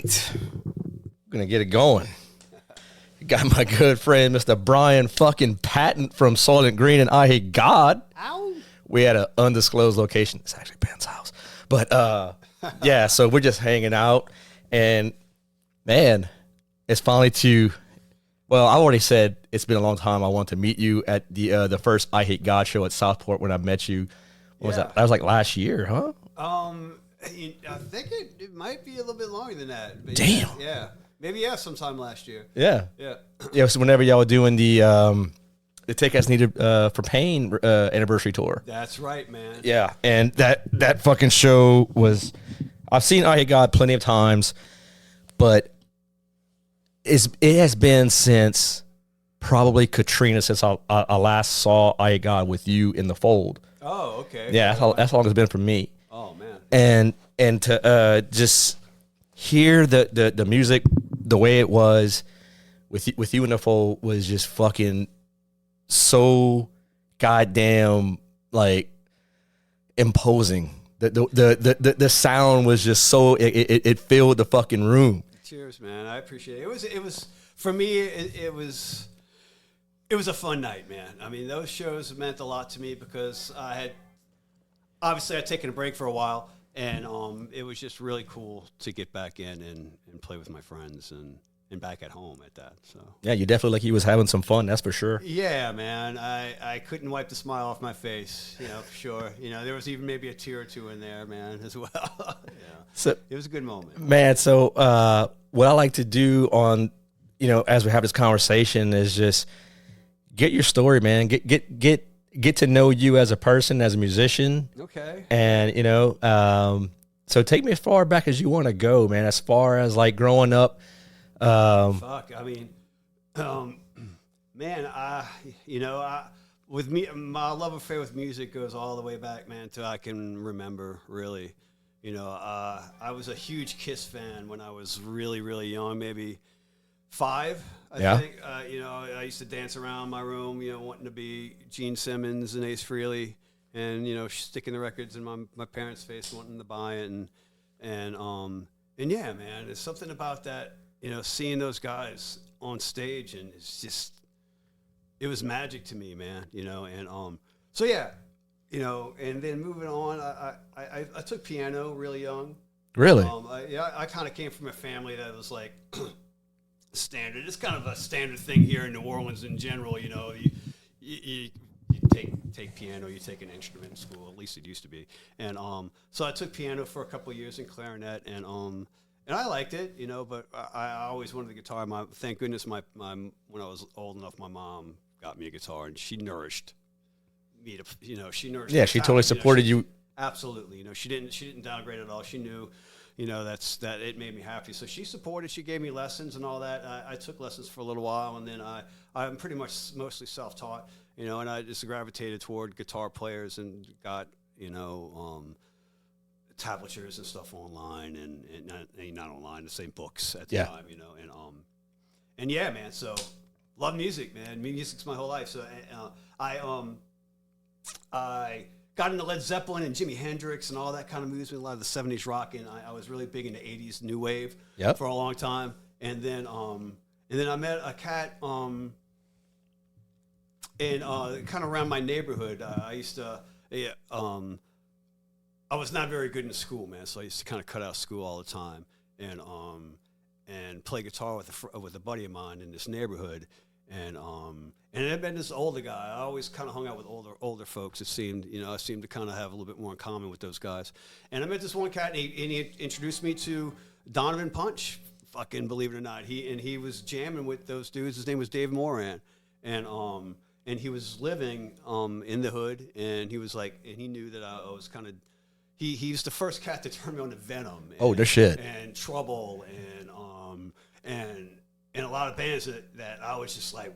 right. I'm going to get it going. Got my good friend, Mr. Brian fucking Patton from Soilent Green and I Hate God. Ow. We had an undisclosed location. It's actually Ben's house. But, yeah, so we're just hanging out. And, man, it's finally well, I already said it's been a long time. I want to meet you at the first I Hate God show at Southport when I met you. What was that? That was like last year, huh? I think it might be a little bit longer than that. But Damn. Yeah. Maybe, sometime last year. Yeah. Yeah. Yeah, so whenever y'all were doing the Take As Needed for Pain anniversary tour. That's right, man. Yeah, and that fucking show was, I've seen I Hate God plenty of times, but it has been since probably Katrina since I last saw I Hate God with you in the fold. Oh, okay. Yeah, that's how long it's been for me. Oh, man. And to just hear the music the way it was with you in the fold was just fucking so goddamn like imposing. The sound was just so it filled the fucking room. Cheers, man. I appreciate it. It was for me. It was a fun night, man. I mean, those shows meant a lot to me because I'd taken a break for a while, and it was just really cool to get back in and play with my friends and back at home at that. So yeah, you definitely like you was having some fun. That's for sure. Yeah, man. I couldn't wipe the smile off my face. For sure. There was even maybe a tear or two in there, man, as well. Yeah. So it was a good moment, man. So what I like to do on, as we have this conversation is just get your story, man. Get to know you as a person, as a musician. Okay. And so take me as far back as you want to go, man. As far as like growing up. Fuck. I mean, man. With me, my love affair with music goes all the way back, man, till I can remember. Really, I was a huge Kiss fan when I was really, really young, maybe 5. I think. I used to dance around my room, wanting to be Gene Simmons and Ace Frehley, and sticking the records in my parents' face, wanting to buy it, and yeah, man, there's something about that. Seeing those guys on stage, and it was magic to me, man. So yeah, and then moving on, I took piano really young. Really? I kind of came from a family that was like standard. It's kind of a standard thing here in New Orleans in general. You take piano, you take an instrument in school. At least it used to be. And so I took piano for a couple of years in clarinet, and I liked it, but I always wanted the guitar. Thank goodness when I was old enough, my mom got me a guitar, and she nourished me to, she nourished. Yeah, she totally supported you. Absolutely, she didn't downgrade at all. She knew, that it made me happy. So she supported. She gave me lessons and all that. I took lessons for a little while, and then I'm pretty much mostly self-taught, and I just gravitated toward guitar players and got, tablatures and stuff online and not online, the same books at the time, and yeah, man. So love music, man. Music's my whole life. So I got into Led Zeppelin and Jimi Hendrix and all that kind of moves me. A lot of the 70s rock, and I was really big into 80s new wave for a long time. And then I met a cat and kind of around my neighborhood. I used to I was not very good in school, man, so I used to kind of cut out school all the time and play guitar with a buddy of mine in this neighborhood, and I've been this older guy. I always kind of hung out with older folks. It seemed, I seemed to kind of have a little bit more in common with those guys. And I met this one cat, and he introduced me to Donovan Punch. Fucking believe it or not, he was jamming with those dudes. His name was Dave Moran, and he was living in the hood, and he was like, and he knew that I was kind of. He was the first cat to turn me on to Venom. No shit. And Trouble and a lot of bands that I was just like,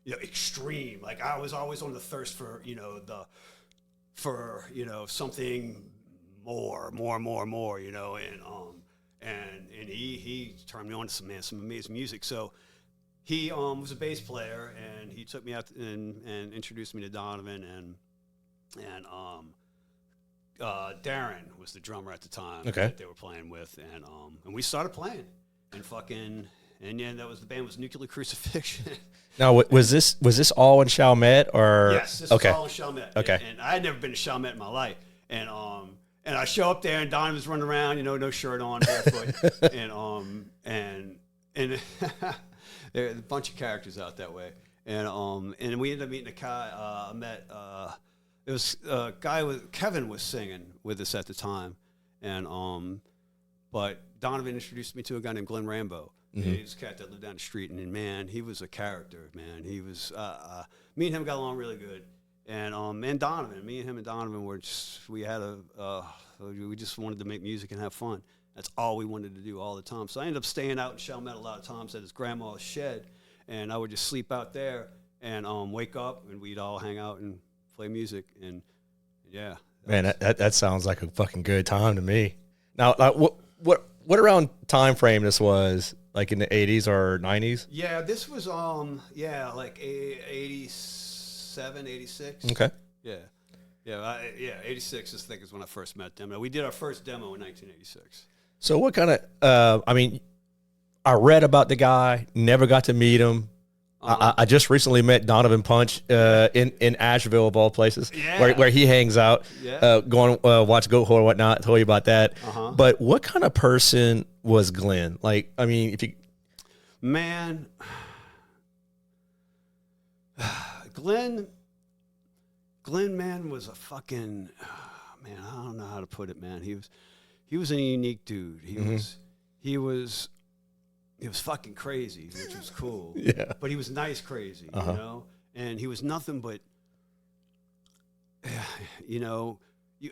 extreme. Like I was always on the thirst for something more, and he turned me on to some amazing music. So he was a bass player, and he took me out and introduced me to Donovan and Darren was the drummer at the time Okay. that they were playing with, and we started playing, and yeah, the band was Nuclear Crucifixion. Now, was this all in Chalmette or? Yes, this okay. was all in Chalmette. Okay. And I had never been to Chalmette in my life, and I show up there and Donovan's running around, no shirt on, barefoot, and there are a bunch of characters out that way, and we ended up meeting a guy. I met. It was a guy Kevin was singing with us at the time, and but Donovan introduced me to a guy named Glenn Rambo. Mm-hmm. He was a cat that lived down the street, and man, he was a character. Man, he was. Me and him got along really good, and Donovan, me and him and Donovan were just we just wanted to make music and have fun. That's all we wanted to do all the time. So I ended up staying out in Chalmette a lot of times at his grandma's shed, and I would just sleep out there and wake up, and we'd all hang out and play music, and yeah. Man, that sounds like a fucking good time to me. Now, like, what around time frame this was? Like in the 80s or 90s? Yeah, this was like 87, 86. Okay. Yeah. 86 I think is when I first met them. We did our first demo in 1986. So what kind of? I mean, I read about the guy, never got to meet him. I just recently met Donovan Punch in Asheville, of all places, where he hangs out, going watch Goat Hole or whatnot. Told you about that. But what kind of person was Glenn? Like, I mean, if you... Man, Glenn, man, was a fucking... man, I don't know how to put it, man. He was a unique dude. He was fucking crazy, which was cool. Yeah. But he was nice crazy, you know? And he was nothing but,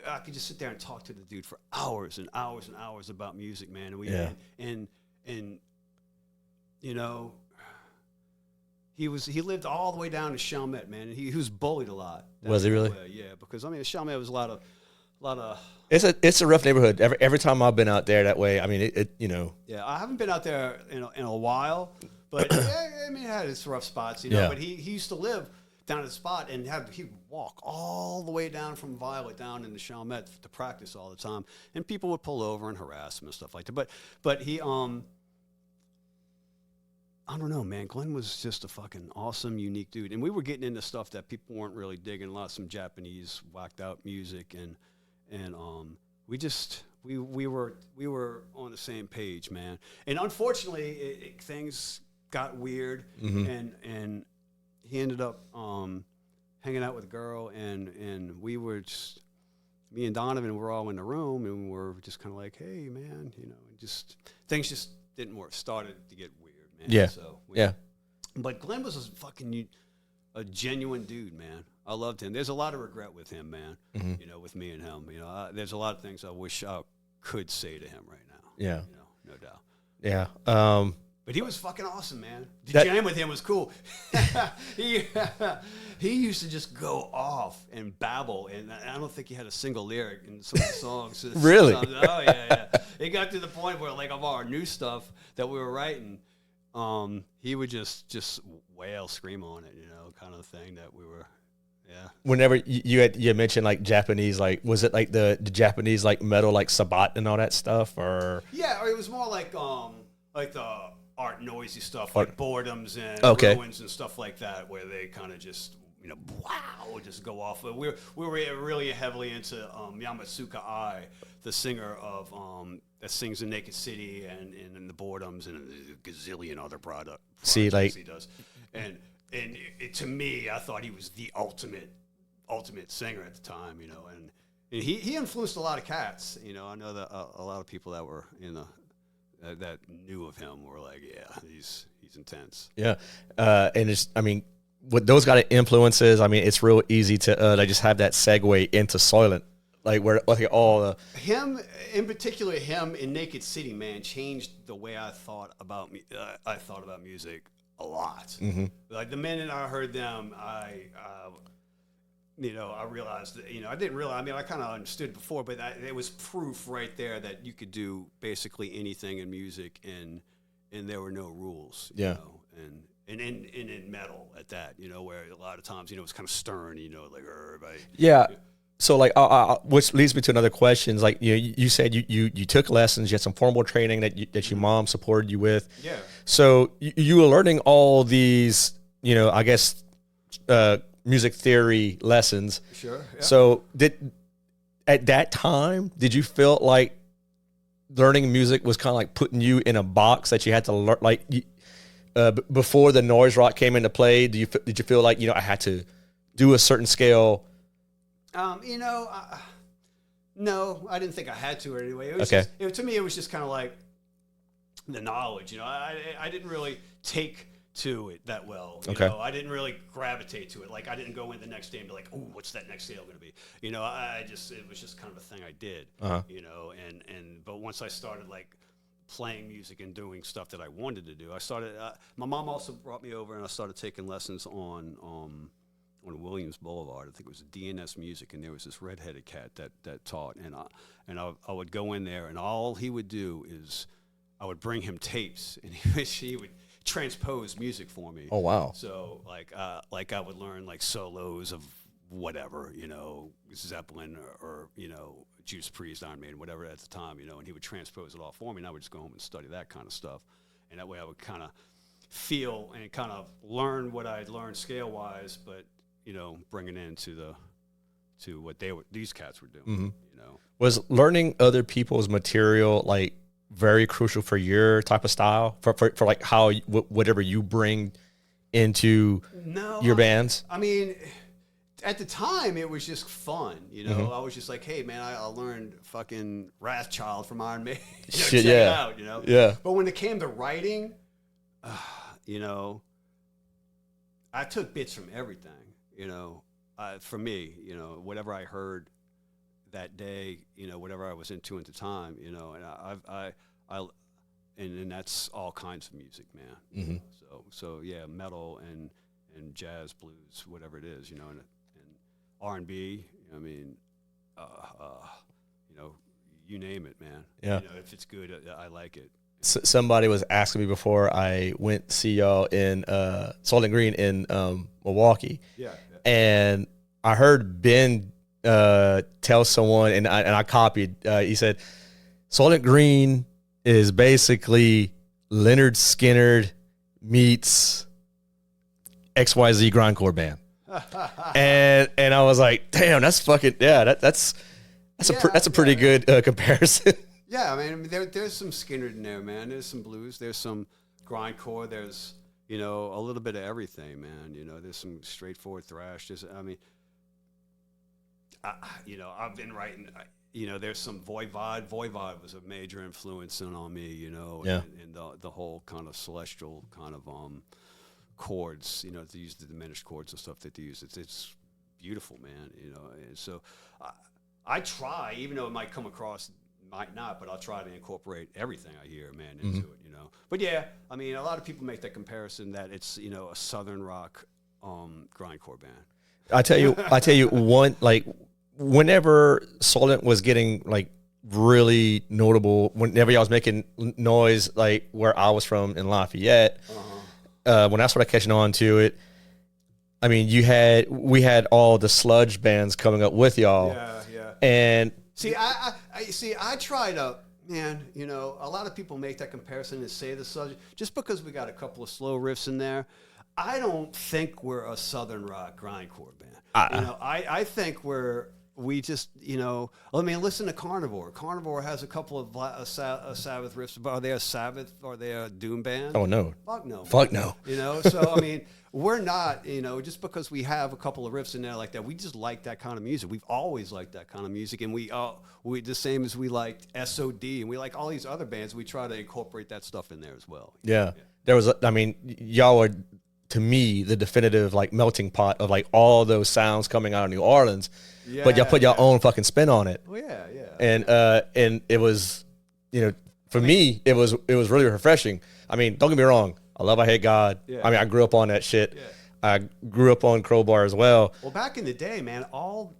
I could just sit there and talk to the dude for hours and hours and hours about music, man. And he lived all the way down to Chalmette, man. And he was bullied a lot. Was he really? Yeah, because, I mean, Chalmette was a lot of... It's a rough neighborhood. Every time I've been out there that way, I mean, Yeah, I haven't been out there in a while, but yeah, I mean, it had its rough spots, Yeah. But he used to live down at the spot, and he would walk all the way down from Violet down into Chalmette to practice all the time, and people would pull over and harass him and stuff like that. But he I don't know, man. Glenn was just a fucking awesome, unique dude, and we were getting into stuff that people weren't really digging. A lot of some Japanese whacked out music, and we were on the same page, man. And unfortunately, things got weird, and he ended up hanging out with a girl, and we were just, me and Donovan were all in the room, and we're just kind of like, hey, man, things just didn't work. Started to get weird, man. Yeah. So yeah. But Glenn was a genuine dude, man. I loved him. There's a lot of regret with him, man. With me and him. There's a lot of things I wish I could say to him right now. Yeah. No doubt. Yeah. But he was fucking awesome, man. To jam with him was cool. He used to just go off and babble, and I don't think he had a single lyric in some of the songs. Really? Oh yeah. It got to the point where, like, of our new stuff that we were writing, he would just wail, scream on it, kind of thing that we were. Yeah. Whenever you mentioned like Japanese, like was it like the Japanese like metal like Sabat and all that stuff, or? Yeah, or it was more like the art noisy stuff, like Boredoms and Ruins and stuff like that, where they kind of just wow, just go off. We were really heavily into Yamatsuka Ai, the singer of that sings in Naked City and in the Boredoms and a gazillion other projects he does, and to me, I thought he was the ultimate singer at the time, and he influenced a lot of cats. I know that a lot of people that were that knew of him were like, yeah, he's intense. Yeah, and it's, I mean, with those kind of influences, I mean, it's real easy to like just have that segue into Soilent, like where like all him in particular, him in Naked City, man, changed the way I thought about music a lot. Like the minute I heard them, I realized that, I didn't realize, I mean, I kind of understood before, but it was proof right there that you could do basically anything in music and there were no rules, and in metal at that, where a lot of times, it's kind of stern, like everybody. Yeah. So like, which leads me to another question. Is like, you said you took lessons, you had some formal training that your mom supported you with. Yeah. So you were learning all these, I guess, music theory lessons. Sure. Yeah. So at that time, did you feel like learning music was kind of like putting you in a box that you had to learn? Like before the noise rock came into play, did you feel like I had to do a certain scale? No, I didn't think I had to anyway. It was Okay. to me, it was just kind of like the knowledge. I didn't really take to it that well. Okay. I didn't really gravitate to it. Like I didn't go in the next day and be like, oh, what's that next scale going to be? It was just kind of a thing I did. Uh-huh. But once I started like playing music and doing stuff that I wanted to do, I started. My mom also brought me over, and I started taking lessons on Williams Boulevard. I think it was DNS Music, and there was this redheaded cat that taught, and I would go in there, and all he would do is I would bring him tapes, and he would transpose music for me. Oh wow! So like I would learn like solos of whatever, Zeppelin or Judas Priest, Iron Maiden, whatever at the time, and he would transpose it all for me, and I would just go home and study that kind of stuff, and that way I would kind of feel and kind of learn what I'd learned scale wise, but bringing it into what these cats were doing. Mm-hmm. Was learning other people's material like very crucial for your type of style, for like how whatever you bring into your bands? I mean, at the time it was just fun, Mm-hmm. I was just like, hey man, I learned fucking Wrathchild from Iron Maiden. Shit, check yeah. it out, Yeah. But when it came to writing, I took bits from everything. For me, whatever I heard that day, whatever I was into at the time, and and that's all kinds of music, man. Mm-hmm. So yeah, metal and jazz, blues, whatever it is, and R&B. I mean, you name it, man. Yeah. If it's good, I like it. Somebody was asking me before I went to see y'all in Soilent Green in Milwaukee. Yeah. And I heard Ben tell someone, and I copied. He said, "Soilent Green is basically Leonard Skinner meets XYZ grindcore band." and I was like, "Damn, that's fucking that's a pretty good comparison." Yeah, I mean, there's some Skinner in there, man. There's some blues. There's some grindcore. There's a little bit of everything, man. There's some straightforward thrash. I've been writing. There's some Voivod. Voivod was a major influence on me. Yeah. And the whole kind of celestial kind of chords. They use the diminished chords and stuff that they use. It's beautiful, man. And so I try, even though it might come across. Might not, but I'll try to incorporate everything I hear, man, into it, But yeah, I mean, a lot of people make that comparison that it's, a Southern rock grindcore band. I tell you one, like whenever Soilent was getting like really notable, whenever y'all was making noise, like where I was from in Lafayette, when I started catching on to it, I mean, we had all the sludge bands coming up with y'all. Yeah. And I try to, man, a lot of people make that comparison and say the subject. Just because we got a couple of slow riffs in there, I don't think we're a Southern rock grindcore band. I think we just, listen to Carnivore. Carnivore has a couple of Sabbath riffs. Are they a Sabbath? Are they a Doom band? Oh, no. Fuck no. So, I mean, we're not, just because we have a couple of riffs in there like that, we just like that kind of music. We've always liked that kind of music. And we the same as we liked SOD and we like all these other bands, we try to incorporate that stuff in there as well. Yeah. There was, y'all were, to me, the definitive like melting pot of like all those sounds coming out of New Orleans. Yeah, but y'all put your own fucking spin on it. Oh yeah. And it was, for me, it was really refreshing. I mean, don't get me wrong. I love I Hate God. Yeah. I mean, I grew up on that shit. Yeah. I grew up on Crowbar as well. Well, back in the day, man, all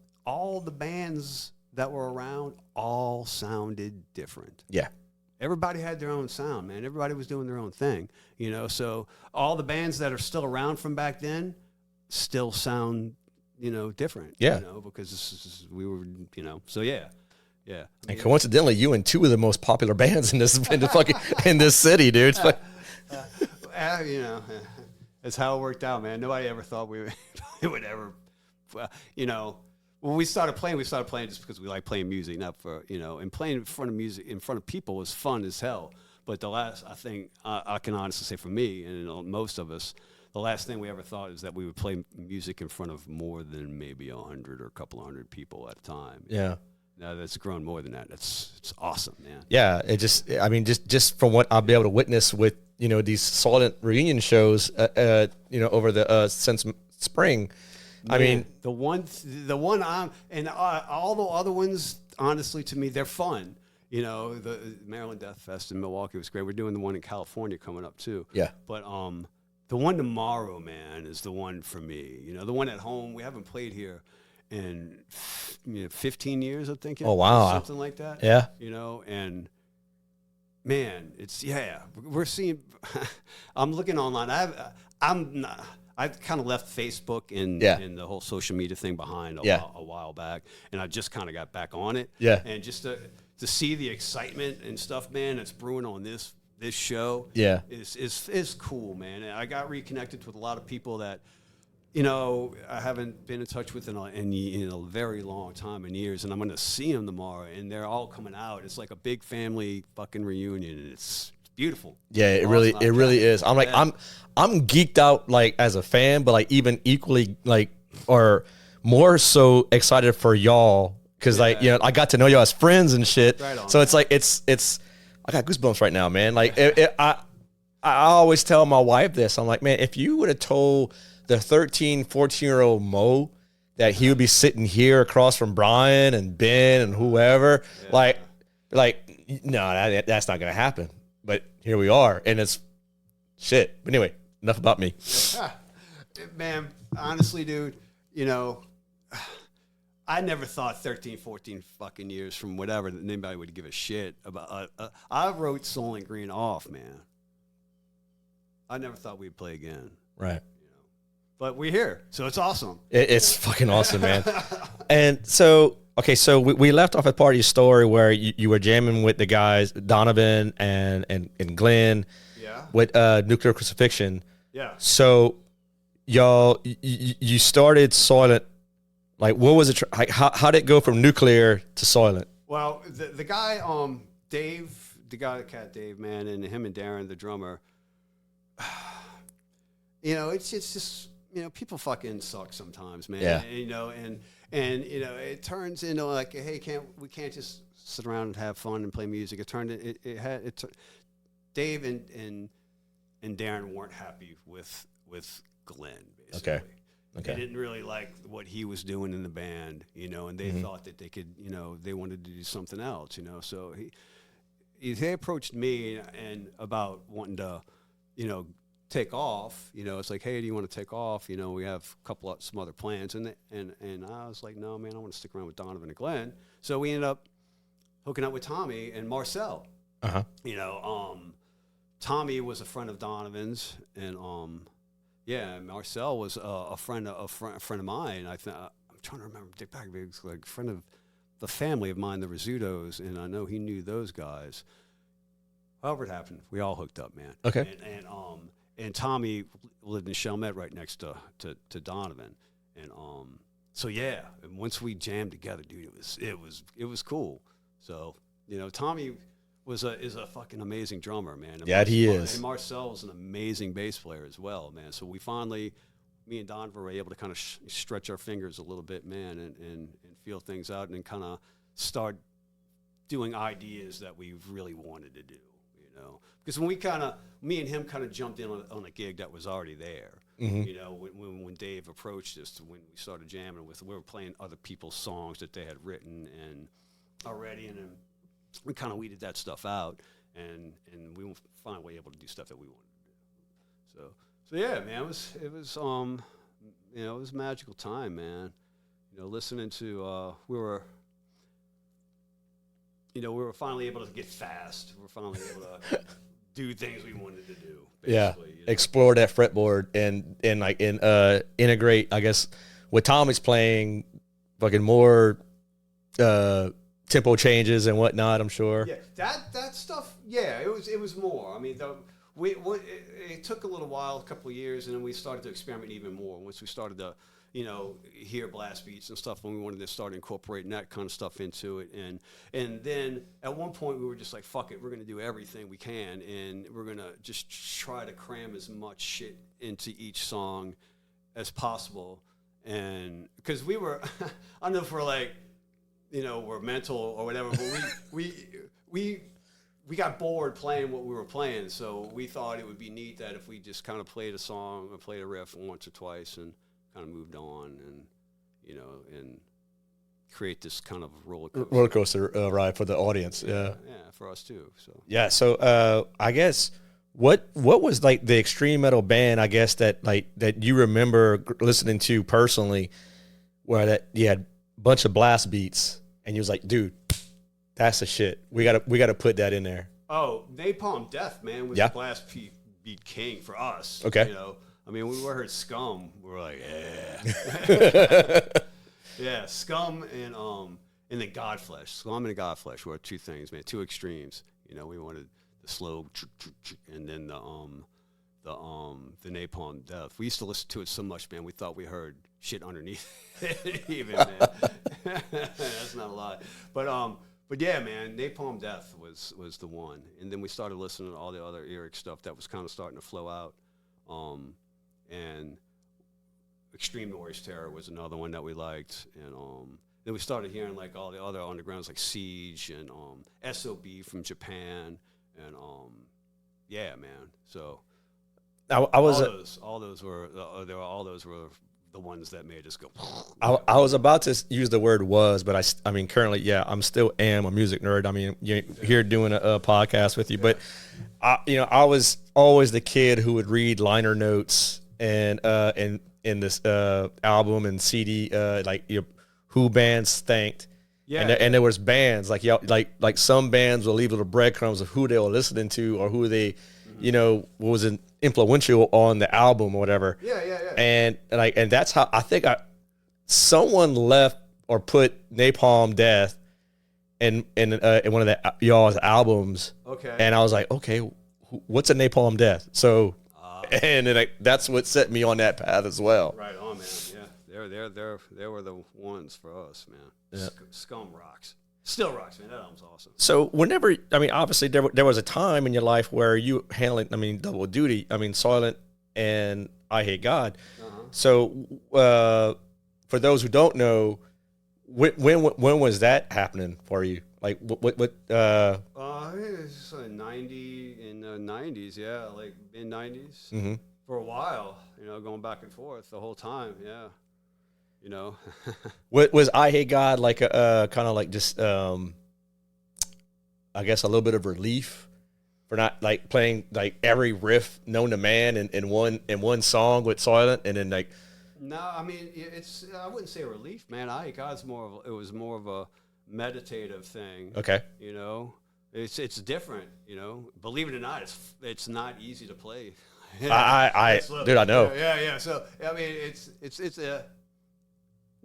the bands that were around all sounded different. Yeah. Everybody had their own sound, man. Everybody was doing their own thing, So all the bands that are still around from back then still sound different. Yeah. Because we were, so yeah. Yeah. And coincidentally, you and two of the most popular bands in this in this city, dude. That's how it worked out, man. Nobody ever thought it would ever, when we started playing just because we like playing music, not for, and playing in front of people was fun as hell. But I think I can honestly say for me and most of us, the last thing we ever thought is that we would play music in front of more than maybe 100 or a couple of hundred people at a time. Yeah. Now that's grown more than that. It's awesome, man. Yeah, just from what I'll be able to witness with these Soilent reunion shows, over the since spring. Man, I mean, the one and all the other ones, honestly, to me, they're fun. The Maryland Death Fest in Milwaukee was great. We're doing the one in California coming up too. Yeah, but the one tomorrow, man, is the one for me. The one at home. We haven't played here in 15 years, I think. Oh wow, something like that. Yeah, and man, we're seeing. I'm looking online. I kind of left Facebook and the whole social media thing behind a while back, and I just kind of got back on it. Yeah, and just to see the excitement and stuff, man, that's brewing on this show. Yeah, is cool, man. And I got reconnected with a lot of people that I haven't been in touch with in a very long time, in years, and I'm going to see them tomorrow, and they're all coming out. It's like a big family fucking reunion, and it's beautiful. Yeah, it really is. I'm like, I'm geeked out, like, as a fan, but like even equally, like, or more so excited for y'all because I got to know y'all as friends and shit. Right on, so it's like it's I got goosebumps right now, man. Like I always tell my wife this. I'm like, man, if you would have told the 13, 14-year-old Mo that he would be sitting here across from Brian and Ben and whoever, like no, that's not gonna happen. But here we are, and it's shit. But anyway, enough about me. Man, honestly, dude, I never thought 13, 14 fucking years from whatever that anybody would give a shit about. I wrote Soilent Green off, man. I never thought we'd play again. Right. But we're here, so it's awesome. It's fucking awesome, man. And so, okay, so we left off at part of your story where you were jamming with the guys, Donovan and Glenn, with Nuclear Crucifixion. Yeah. So, y'all, you started Soilent. Like, what was it? How did it go from Nuclear to Soilent? Well, the guy, Dave, the guy, Cat Dave, man, and him and Darren, the drummer. It's just. People fucking suck sometimes, man. Yeah. And it turns into like, hey, we can't just sit around and have fun and play music. It turned Dave and Darren weren't happy with Glenn, basically. Okay. They didn't really like what he was doing in the band, and they thought that they could, they wanted to do something else, So they approached me and about wanting to, take off, it's like, hey, do you want to take off? We have some other plans, and I was like, no, man, I want to stick around with Donovan and Glenn. So we ended up hooking up with Tommy and Marcel. Tommy was a friend of Donovan's, and Marcel was a friend of mine. I'm trying to remember Dick back, he was like a friend of the family of mine, the Rizzutos, and I know he knew those guys. However it happened, we all hooked up, man. Okay. And Tommy lived in Chalmette right next to Donovan, and and once we jammed together, dude, it was cool. So Tommy is a fucking amazing drummer, man. Yeah, he is. And Marcel is an amazing bass player as well, man. So we finally, me and Donovan were able to kind of stretch our fingers a little bit, man, and feel things out and kind of start doing ideas that we really wanted to do. Because when me and him kind of jumped in on a gig that was already there. Mm-hmm. When Dave approached us, when we started jamming we were playing other people's songs that they had written and already, and then we kind of weeded that stuff out, and we were finally able to do stuff that we wanted to do. So yeah, man, it was it was a magical time, man. Listening to we were finally able to get fast. We're finally able to do things we wanted to do. Yeah, explore that fretboard and integrate, I guess, with Tommy's playing, fucking more tempo changes and whatnot, I'm sure. Yeah, that stuff. Yeah, it was more. I mean, it took a little while, a couple of years, and then we started to experiment even more. Once we started to, hear blast beats and stuff, when we wanted to start incorporating that kind of stuff into it, and then at one point we were just like, fuck it, we're gonna do everything we can, and we're gonna just try to cram as much shit into each song as possible, and because we were, I don't know if we're like, we're mental or whatever, but we got bored playing what we were playing, so we thought it would be neat that if we just kind of played a song or played a riff once or twice and kind of moved on and, and create this kind of roller coaster ride for the audience. Yeah, for us too. So yeah, so I guess what was like the extreme metal band, I guess, that you remember listening to personally, where that you had a bunch of blast beats and you was like, dude, that's the shit. We gotta put that in there. Oh, Napalm Death, man, was the blast beat king for us. Okay. I mean, we heard Scum, we were like, yeah. Yeah, Scum and then Godflesh. Scum and Godflesh were two things, man, two extremes. We wanted the slow and then the Napalm Death. We used to listen to it so much, man, we thought we heard shit underneath it even, man. That's not a lot. But yeah, man, Napalm Death was the one. And then we started listening to all the other Eric stuff that was kind of starting to flow out. And Extreme Noise Terror was another one that we liked. And then we started hearing like all the other undergrounds like Siege and SOB from Japan. And yeah, man. So all those were the ones that made us go. I was about to use the word was, but I mean, currently, yeah, I'm still a music nerd. I mean, you're here doing a podcast with you, but I was always the kid who would read liner notes and in this album and CD, like who bands thanked. Yeah, and there was bands like like some bands will leave little breadcrumbs of who they were listening to or who they, was influential on the album or whatever. Yeah. And that's how I think someone left or put Napalm Death in one of y'all's albums. Okay. And I was like, okay, what's a Napalm Death? So, and then that's what set me on that path as well. Right on, man. Yeah, they were the ones for us, man. Yeah. Scum rocks. Still rocks, man. That album's awesome. So whenever, I mean, obviously there was a time in your life where you handling, I mean, double duty. I mean, Soilent and I Hate God. Uh-huh. So for those who don't know, when was that happening for you? Like what? It was in the 90s, yeah, like mid 90s. Mm-hmm. For a while, going back and forth the whole time, yeah. What was I Hate God like a kind of like just I guess a little bit of relief for not like playing like every riff known to man in one song with Soilent and then like. No, I mean I wouldn't say relief, man. I Hate God's it was more of a meditative thing. Okay. It's different, Believe it or not, it's not easy to play. Dude, I know. Yeah. So I mean, it's a.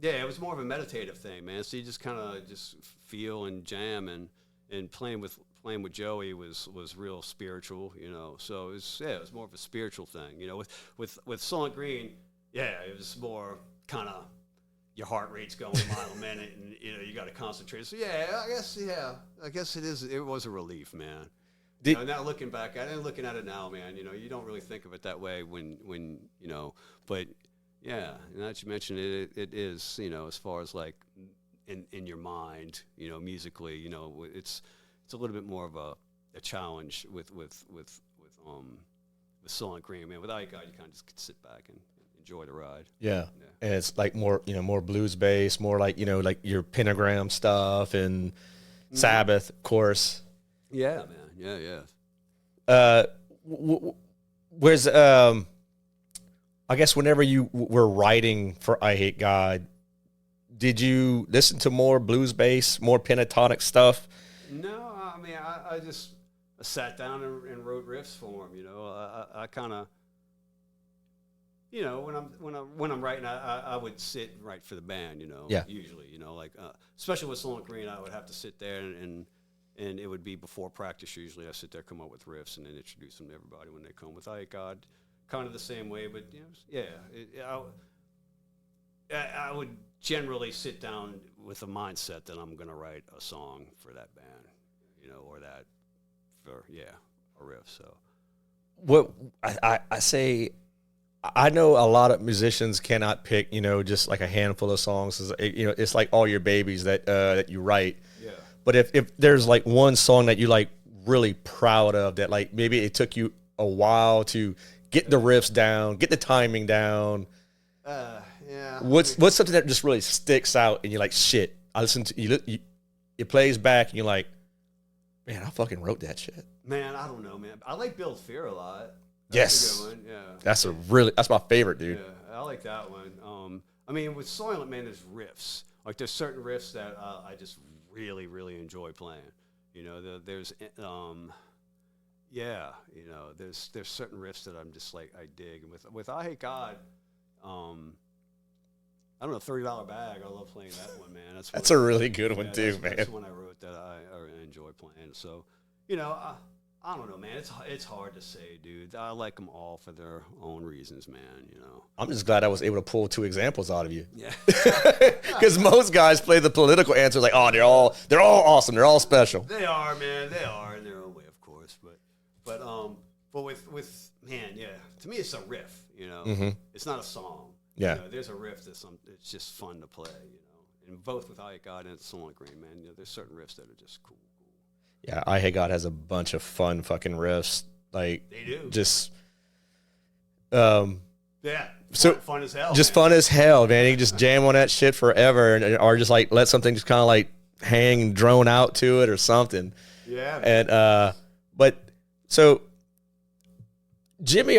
Yeah, it was more of a meditative thing, man. So you just kind of just feel and jam and playing with Joey was real spiritual, So it was more of a spiritual thing, With Soilent Green, yeah, it was more kind of your heart rate's going a mile a minute, and you got to concentrate. So yeah, I guess it was a relief, man. Now looking back at it, and looking at it now, man, you don't really think of it that way when but. Yeah, and that you mentioned it is, as far as like in your mind, musically, it's a little bit more of a challenge with Soilent Green, man. With I Hate God, you kind of just could sit back and enjoy the ride. Yeah. And it's like more, more blues based, more like, like your pentagram stuff and Sabbath, of course. Yeah, man. Yeah. Where's I guess whenever you were writing for I Hate God, did you listen to more blues bass, more pentatonic stuff? No, I mean, I just sat down and wrote riffs for him, I kind of, you know, when I'm writing, I would sit and write for the band, you know. Yeah. Usually, you know, like especially with Soilent Green, I would have to sit there and it would be before practice. Usually, I sit there, come up with riffs, and then introduce them to everybody when they come. With EYEHATEGOD, kind of the same way, but you know, yeah, I would generally sit down with a mindset that I'm going to write a song for that band, you know, or that for a riff. So What I say, I know a lot of musicians cannot pick, you know, just like a handful of songs. You know, it's like all your babies that you write. yeah. But if there's like one song that you like really proud of, that like maybe it took you a while to get the riffs down, get the timing down. Yeah. What's something that just really sticks out and you're like, shit, I listen to you, it plays back and you're like, man, I fucking wrote that shit. Man, I don't know, man. I like Build Fear a lot. Yes. A good one. Yeah. That's my favorite, dude. Yeah, I like that one. I mean, with Soilent, man, there's riffs. Like there's certain riffs that I just really, really enjoy playing. You know, there's yeah, you know, there's certain riffs that I'm just like I dig. And with EYEHATEGOD, I don't know, $30 Bag. I love playing that one, man. That's a really good one too, man. That's one I wrote that I enjoy playing. So, you know, I don't know, man. It's hard to say, dude. I like them all for their own reasons, man. You know. I'm just glad I was able to pull 2 examples out of you. Yeah. Because most guys play the political answer like, oh, they're all awesome, they're all special. They are, man. They are in their own way, of course. But with man, yeah. To me, it's a riff. You know, it's not a song. Yeah. You know, there's a riff it's just fun to play. You know, and both with EYEHATEGOD and Soilent Green, man. You know, there's certain riffs that are just cool. Yeah, EYEHATEGOD has a bunch of fun fucking riffs. Like They do. Just yeah. So fun as hell. just man. fun as hell, man. You can just jam on that shit forever, or just like let something just kind of like hang and drone out to it or something. Yeah. Man. And but so Jimmy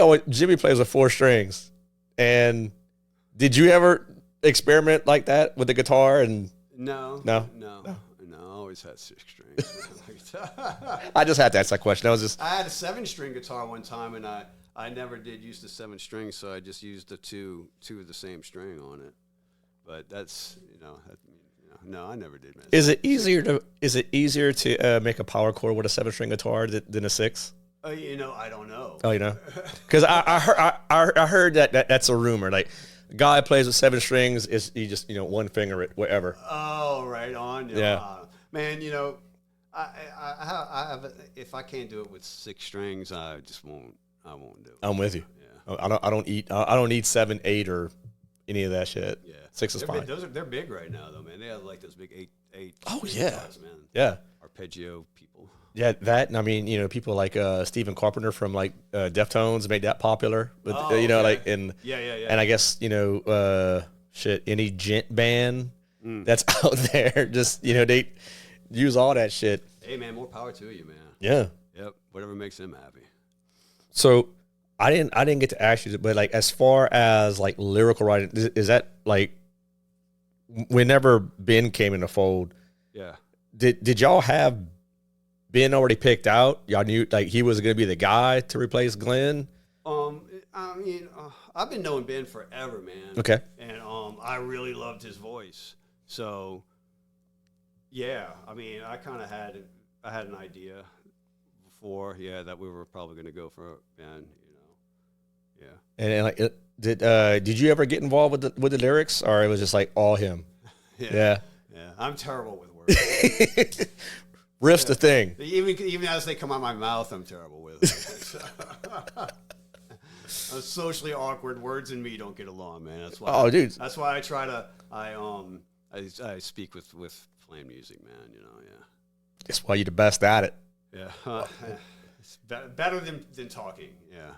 plays with 4 strings, and did you ever experiment like that with the guitar? And No. No? I always had 6 strings. I just had to ask that question. I was just I had a 7-string guitar one time, and I never did use the 7 strings, so I just used the two of the same string on it. But that's no, I never did. Man. Is it easier to make a power chord with a 7-string guitar than a 6? You know, I don't know. Oh, you know, because I heard that's a rumor. Like, a guy plays with 7 strings is he just one finger it whatever. Oh, right on. Yeah. Man, you know, I have if I can't do it with 6 strings, I just won't. I won't do it. I'm with you. Yeah. I don't need 7, 8, or any of that shit. Yeah. 6 is fine. They're big right now, though, man. They have like those big 8. Oh yeah. Guitars, man. Yeah. Arpeggio people. Yeah, that, and I mean, people like Stephen Carpenter from like Deftones made that popular. With, okay. like and Yeah. And I guess any gent band that's out there, just they use all that shit. Hey, man, more power to you, man. Yeah. Yep. Whatever makes them happy. So I didn't get to ask you, but like as far as like lyrical writing, is that like whenever Ben came in the fold? Yeah. Did y'all have Ben already picked out? Y'all knew like he was going to be the guy to replace Glenn? I mean, I've been knowing Ben forever, man. Okay. And I really loved his voice. So, yeah, I mean, I had an idea before, that we were probably going to go for Ben, Yeah. And like, did you ever get involved with the lyrics, or it was just like all him? Yeah. I'm terrible with words. Riff's the thing. Even as they come out of my mouth, I'm terrible with it. I'm socially awkward. Words and me don't get along, man. That's why. Oh, dude. That's why I try to. I speak with plain music, man. Yeah. That's why you're the best at it. Yeah. It's better than talking. Yeah.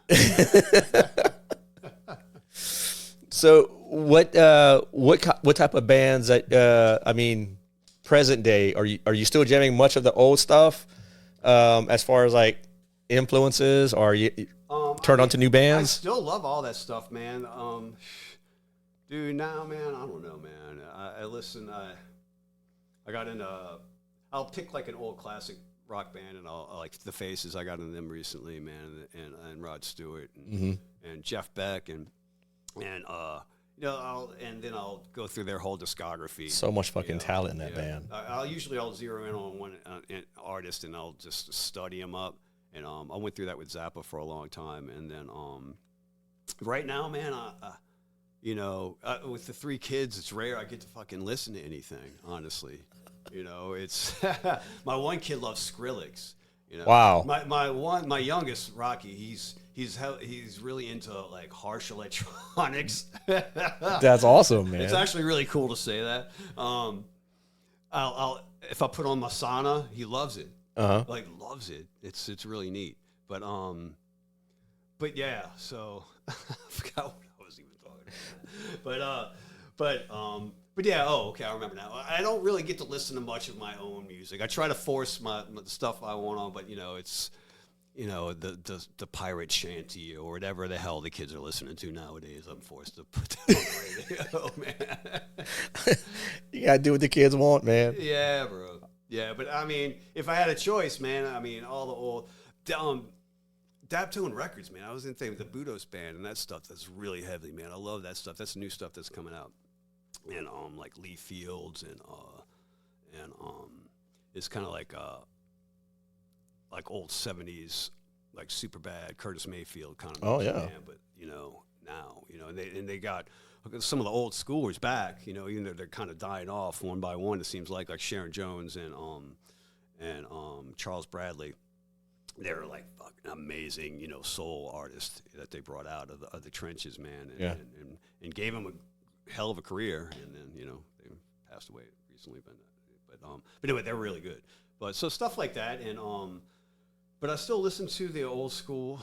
So what type of bands that present day are you still jamming much of the old stuff as far as like influences, or are you turn on to new bands? I still love all that stuff, man. Dude, now, man, I don't know, man. I listen. I got into. I'll pick like an old classic rock band, and I'll like the Faces. I got into them recently, man, and Rod Stewart and Jeff Beck, and and and then I'll go through their whole discography. So much fucking talent in that band. I'll zero in on one artist and I'll just study him up. And I went through that with Zappa for a long time, and then right now, man, with the 3 kids, it's rare I get to fucking listen to anything. Honestly, it's my one kid loves Skrillex. Wow. My youngest Rocky, he's really into like harsh electronics. That's awesome, man. It's actually really cool to say that. I'll if I put on Masana, he loves it. Like loves it. It's really neat. But yeah. So I forgot what I was even talking about. But yeah. Oh, okay. I remember now. I don't really get to listen to much of my own music. I try to force my stuff I want on, but it's the pirate shanty or whatever the hell the kids are listening to nowadays. I'm forced to put that on the radio, man. You gotta do what the kids want, man. Yeah, bro. Yeah, but I mean, if I had a choice, man, I mean, all the old Daptone Records, man. I was in the Budos band and that stuff. That's really heavy, man. I love that stuff. That's new stuff that's coming out, and like Lee Fields and it's kind of like old '70s, like Superbad, Curtis Mayfield kind of. Oh yeah. Band, but now and they got some of the old schoolers back, even though they're kind of dying off one by one. It seems like Sharon Jones and Charles Bradley. They're like fucking amazing, soul artists that they brought out of the trenches, man, and gave them a hell of a career. And then they passed away recently, but anyway, they're really good. But so stuff like that, and but I still listen to the old school,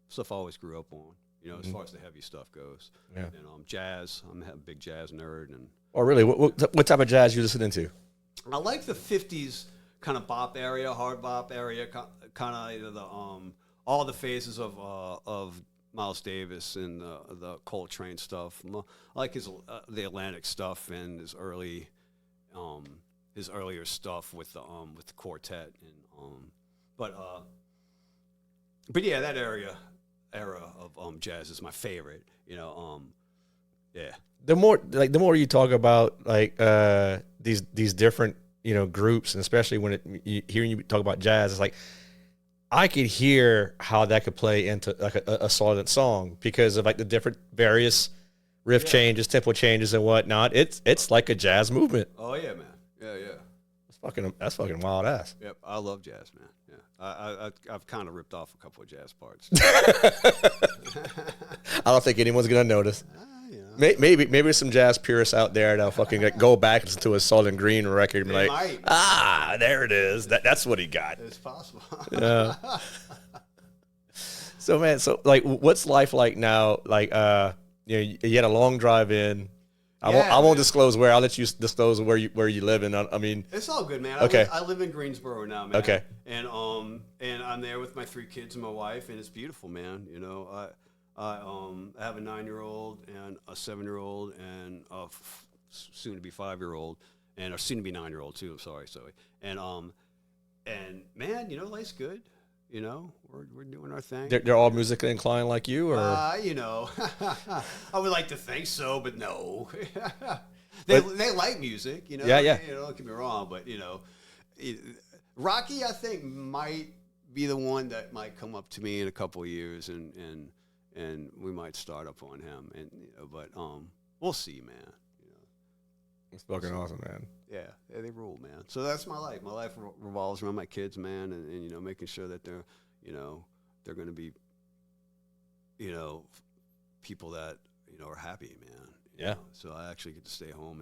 stuff I always grew up on. As far as the heavy stuff goes. Yeah. And jazz, I'm a big jazz nerd. And really? What type of jazz you listening to? I like the 50s kind of bop area, hard bop area, kind of the all the phases of Miles Davis and the Coltrane stuff. I like the Atlantic stuff and his earlier stuff with the quartet and but yeah, that era of jazz is my favorite. Yeah. The more you talk about like these different groups, and especially when hearing you talk about jazz, it's like I could hear how that could play into like a Soilent song because of like the different various riff changes, tempo changes, and whatnot. It's like a jazz movement. Oh yeah, man. Yeah. That's fucking wild ass. Yep, I love jazz, man. Yeah, I've kind of ripped off a couple of jazz parts. I don't think anyone's gonna notice. Maybe there's some jazz purists out there that'll fucking go back and listen to a Soilent Green record and be like, there it is. That's what he got. It's possible. Yeah. So man, like, what's life like now? Like, you had a long drive in. I won't disclose where. I'll let you disclose where you live. And I mean, it's all good, man. Okay. I live in Greensboro now, man. Okay. And I'm there with my 3 kids and my wife, and it's beautiful, man. I have a 9-year-old and a 7-year-old and a soon to be 5-year-old and a soon to be 9-year-old too. I'm sorry. And man, life's good. We're doing our thing. They're all musically inclined like you, or I would like to think so, but no. They like music, Yeah. Don't get me wrong, but Rocky, I think, might be the one that might come up to me in a couple of years, and we might start up on him, and but we'll see, man. It's fucking awesome, man. Yeah, they rule, man. So that's my life. My life revolves around my kids, man, and making sure that they're going to be, people that are happy, man. Yeah. So I actually get to stay home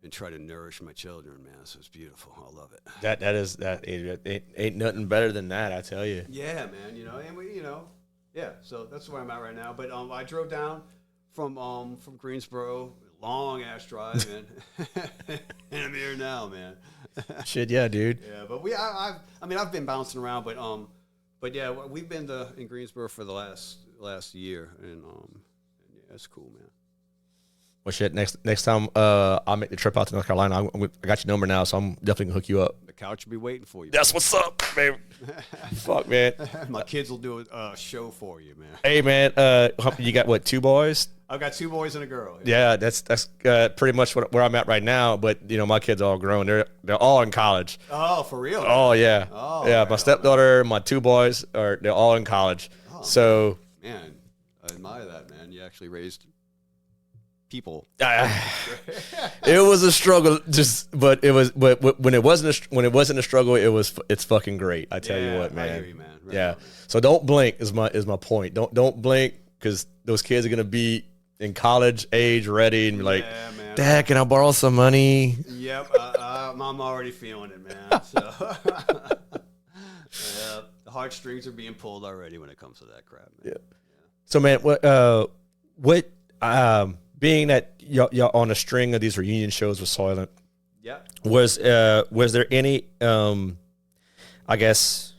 and try to nourish my children, man. So it's beautiful. I love it. That ain't nothing better than that, I tell you. Yeah, man. And we, yeah. So that's where I'm at right now. But I drove down from Greensboro. Long ass drive, man. And I'm here now, man. Shit, yeah, dude. Yeah, but I've been bouncing around, but yeah, we've been in Greensboro for the last year, and yeah, it's cool, man. Well, shit. Next time I'll make the trip out to North Carolina. I got your number now, so I'm definitely gonna hook you up. couch will be waiting for you. That's what's up, man. Fuck, man. My kids will do a show for you, man. Hey, man. You got what? 2 boys? I've got 2 boys and a girl. Yeah, that's pretty much where I'm at right now. But you know, my kids are all grown. They're all in college. Oh, for real? Oh yeah. Oh yeah. right My stepdaughter, my 2 boys they're all in college. Oh, so man, I admire that, man. You actually raised people. it was a struggle, but when it wasn't a struggle, it's fucking great. I tell you what, man. I hear you, man. Right yeah. on, man. So don't blink is my point. Don't blink, because those kids are gonna be in college age ready and be like, man. Dad, can I borrow some money? Yep, I'm already feeling it, man. So the heartstrings are being pulled already when it comes to that crap, man. Yeah. So, man, what being that y'all on a string of these reunion shows with Soilent, was there any I guess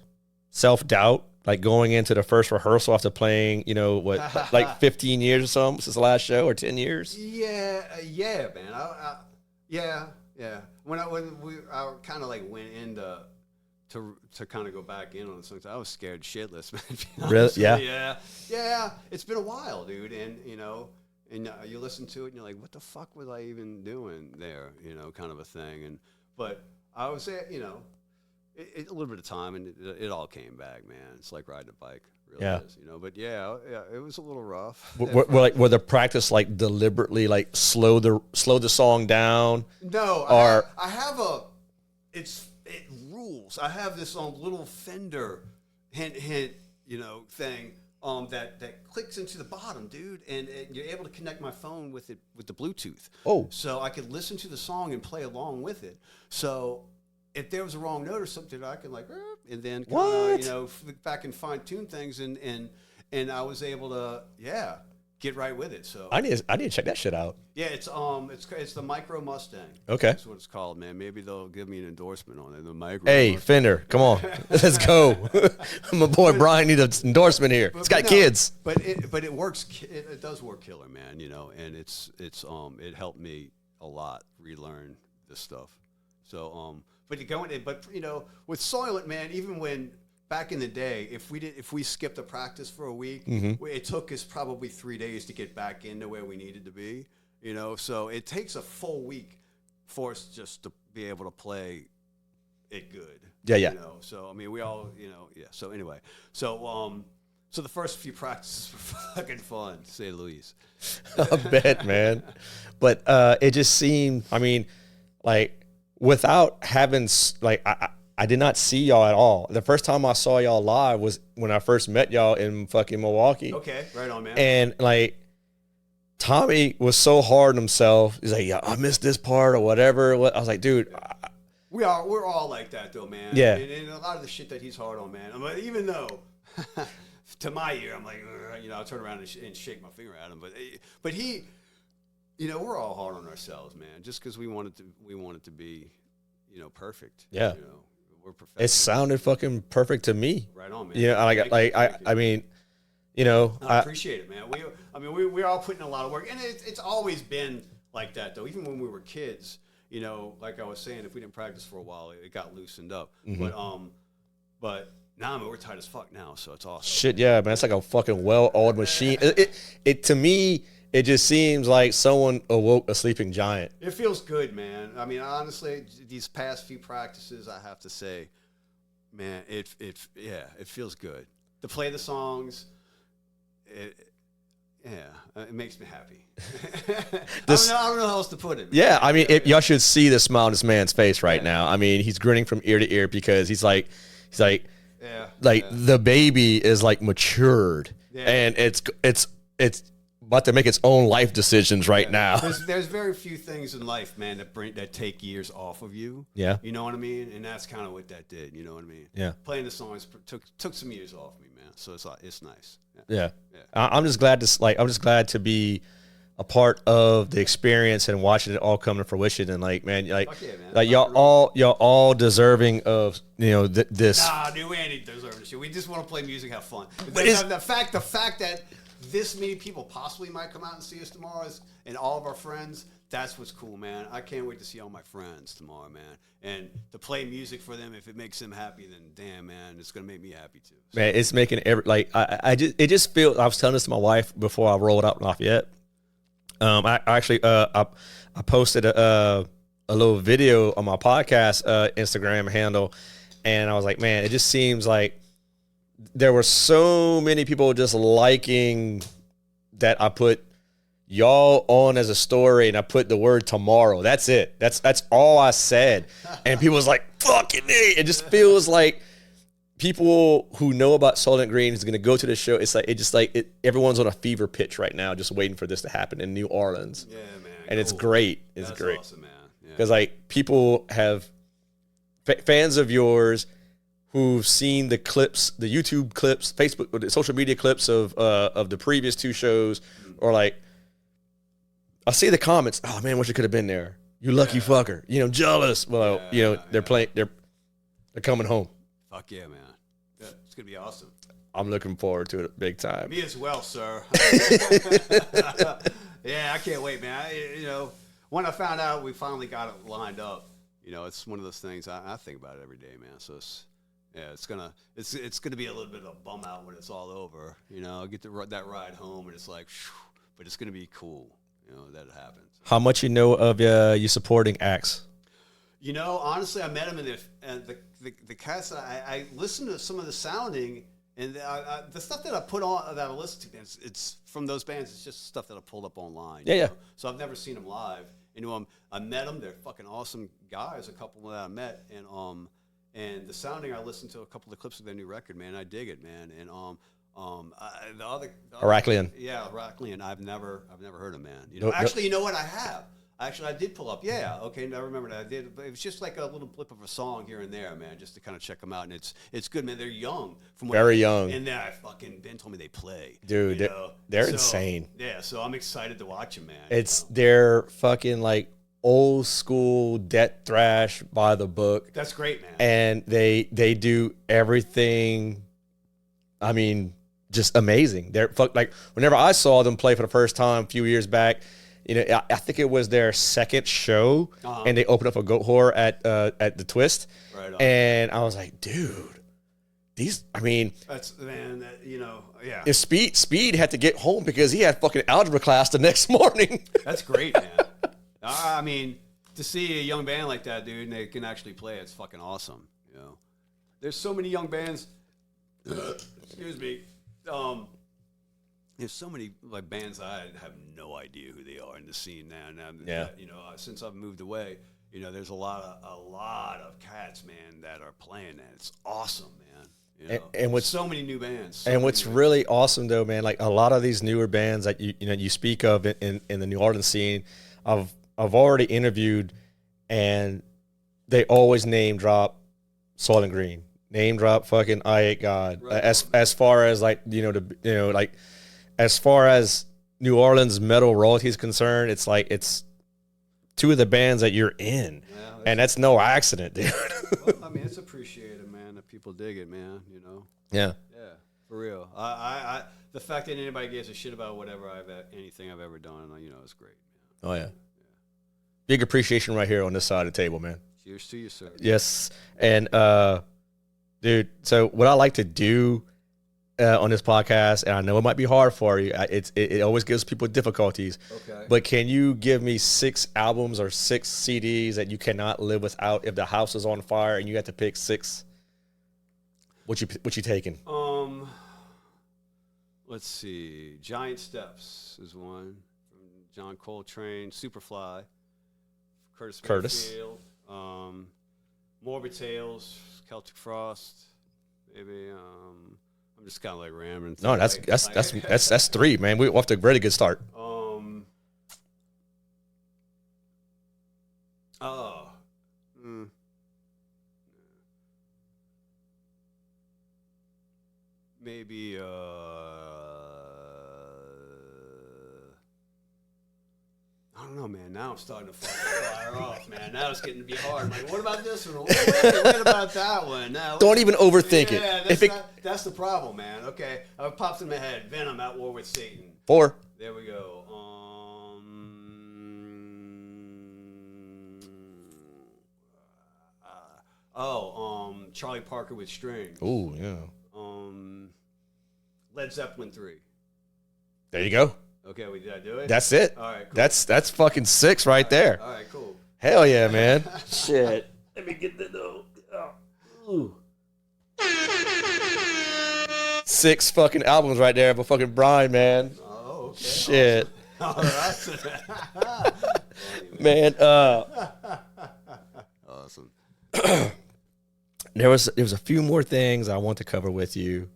self-doubt, like going into the first rehearsal after playing, you know, what, like 15 years or something since the last show, or 10 years? Yeah, man. Yeah. When I kind of like went into to kind of go back in on the songs, I was scared shitless, man. Really? Yeah. Yeah. It's been a while, dude, and you know, and you listen to it and you're like, what the fuck was I even doing there? You know, kind of a thing. But I was, you know, a little bit of time, and it all came back, man. It's like riding a bike, really is, you know. But yeah, it was a little rough. Were the practice like deliberately like slow the song down? No, or I have it rules. I have this little Fender hint, you know, thing that clicks into the bottom, dude, and you're able to connect my phone with it with the Bluetooth. Oh, so I could listen to the song and play along with it. So if there was a wrong note or something, I could like, and then kind of, you know, back and fine tune things, and I was able to, get right with it. So I need to check that shit out. Yeah, it's the Micro Mustang. Okay, that's what it's called, man. Maybe they'll give me an endorsement on it. The Micro. Hey, Mustang. Fender, come on, let's go. My boy Brian needs an endorsement here. He's got kids. But it works. It does work killer, man. You know, and it helped me a lot relearn this stuff. So but you know, with Soilent, man, even when back in the day, if we skipped a practice for a week, it took us probably 3 days to get back into where we needed to be. You know, so it takes a full week for us just to be able to play it good. Yeah. You know, so I mean, we all, you know, So anyway, so the first few practices were fucking fun, to say the least. I bet, man. But it just seemed, I mean, like, without having, like, I did not see y'all at all. The first time I saw y'all live was when I first met y'all in fucking Milwaukee. Okay, right on, man. And like, Tommy was so hard on himself. He's like, yeah, I missed this part or whatever. I was like, dude. We're all like that though, man. Yeah. And a lot of the shit that he's hard on, man. I mean, even though, to my ear, I'm like, you know, I'll turn around and shake my finger at him. But he, you know, we're all hard on ourselves, man. Just because we want it to be, you know, perfect. Yeah. You know, we're perfect. It sounded fucking perfect to me. Right on, man. Yeah. I mean, you know, I appreciate it, man. We're all putting in a lot of work, and it's always been like that, though. Even when we were kids, you know, like I was saying, if we didn't practice for a while, it got loosened up. But now, I mean, we're tight as fuck now, so it's awesome. Shit, yeah, man. It's like a fucking well-oiled machine. It to me, it just seems like someone awoke a sleeping giant. It feels good, man. I mean, honestly, these past few practices, I have to say, man, it feels good to play the songs. It makes me happy. I don't know how else to put it. Man. Yeah, I mean, y'all should see the smile on this man's face right now. I mean, he's grinning from ear to ear because he's like, the baby is like matured, and it's about to make its own life decisions right now. There's very few things in life, man, that take years off of you. Yeah, you know what I mean, and that's kind of what that did. You know what I mean? Yeah, playing the songs took some years off me, man. So it's nice. Yeah. I'm just glad to be a part of the experience and watching it all come to fruition. And like, man, like y'all all deserving of, you know, this. Nah, dude, we ain't deserving shit. We just want to play music, have fun. But the fact that this many people possibly might come out and see us tomorrow, and all of our friends, That's what's cool, man. I can't wait to see all my friends tomorrow, man. And to play music for them, if it makes them happy, then damn, man, it's gonna make me happy too. So. Man, it's making it just feels. I was telling this to my wife before I rolled out in Lafayette. I actually I posted a little video on my podcast Instagram handle, and I was like, man, it just seems like there were so many people just liking that I put y'all on as a story, and I put the word tomorrow. That's it. That's all I said. And people was like, fucking me. It just feels like people who know about Soilent Green is going to go to the show. It's like everyone's on a fever pitch right now, just waiting for this to happen in New Orleans. Yeah, man. And cool. It's great. It's That's great. Awesome, man. Because like people have fans of yours who've seen the clips, the YouTube clips, Facebook, the social media clips of the previous two shows, or like, I see the comments. Oh man, wish I could have been there. You lucky fucker. You know, jealous. Well, they're playing. They're coming home. Fuck yeah, man. Yeah, it's gonna be awesome. I'm looking forward to it big time. Me as well, sir. Yeah, I can't wait, man. When I found out we finally got it lined up, it's one of those things I think about it every day, man. So it's gonna be a little bit of a bum out when it's all over. I get that ride home and it's like, whew, but it's gonna be cool. That it happens. How much you know of you supporting acts? Honestly, I met him in the cast. I listened to some of the sounding and the stuff that I put on that I listen to. It's from those bands. It's just stuff that I pulled up online. Yeah. So I've never seen them live. I met them. They're fucking awesome guys. A couple that I met, and the sounding. I listened to a couple of clips of their new record, man. I dig it, man. And the other Heraclean. Yeah, Heraclean. I've never heard of, man. Actually, you know what? I have. Actually, I did pull up. Yeah, okay. I remember that I did. But it was just like a little blip of a song here and there, man, just to kind of check them out. And it's good, man. They're young. Very young. And then Ben told me they play. Dude, they're insane. Yeah, so I'm excited to watch them, man. They're fucking like old school death thrash by the book. That's great, man. And they do everything. I mean, just amazing. They're like whenever I saw them play for the first time a few years back, I think it was their second show, and they opened up a goat whore at the Twist, right on. And I was like, dude, that's man, yeah. If Speed had to get home because he had fucking algebra class the next morning. That's great, man. To see a young band like that, dude, and they can actually play, it's fucking awesome. There's so many young bands. Excuse me. There's so many like bands I have no idea who they are in the scene now. Since I've moved away, there's a lot of cats, man, that are playing that. It's awesome, man. And with so many new bands. What's really awesome though, man, like a lot of these newer bands that you speak of in the New Orleans scene, I've already interviewed, and they always name drop Soilent Green. Name drop fucking EYEHATEGOD. Right. As far as like as far as New Orleans metal royalty is concerned, it's two of the bands that you're in, and that's no accident, dude. Well, it's appreciated, man. That people dig it, man. Yeah, for real. I the fact that anybody gives a shit about anything I've ever done, it's great, man. Oh yeah. Big appreciation right here on this side of the table, man. Cheers to you, sir. Yes, and dude, so what I like to do on this podcast, and I know it might be hard for you, it always gives people difficulties. Okay. But can you give me 6 albums or 6 CDs that you cannot live without if the house is on fire and you have to pick 6? What you taking? Let's see. Giant Steps is one from John Coltrane. Superfly. Curtis. Mayfield. Morbid Tales. Celtic Frost. Maybe. I'm just kind of like rambling. No, that's 3, man. We're off to a very good start. Maybe I don't know, man. Now I'm starting to fire off, man. Now it's getting to be hard. I'm like, what about this one? What about that one? Now, don't even overthink it. That's the problem, man. Okay, it pops in my head. Venom, At War with Satan. 4. There we go. Charlie Parker with strings. Oh yeah. Led Zeppelin 3. There you go. Okay, did I do it? That's it. All right, cool. That's fucking 6 right there. All right, cool. Hell yeah, man. Shit. Let me get the note. Ooh. 6 fucking albums right there for fucking Brian, man. Oh, okay. Shit. Awesome. All right. Man, Awesome. there was a few more things I want to cover with you,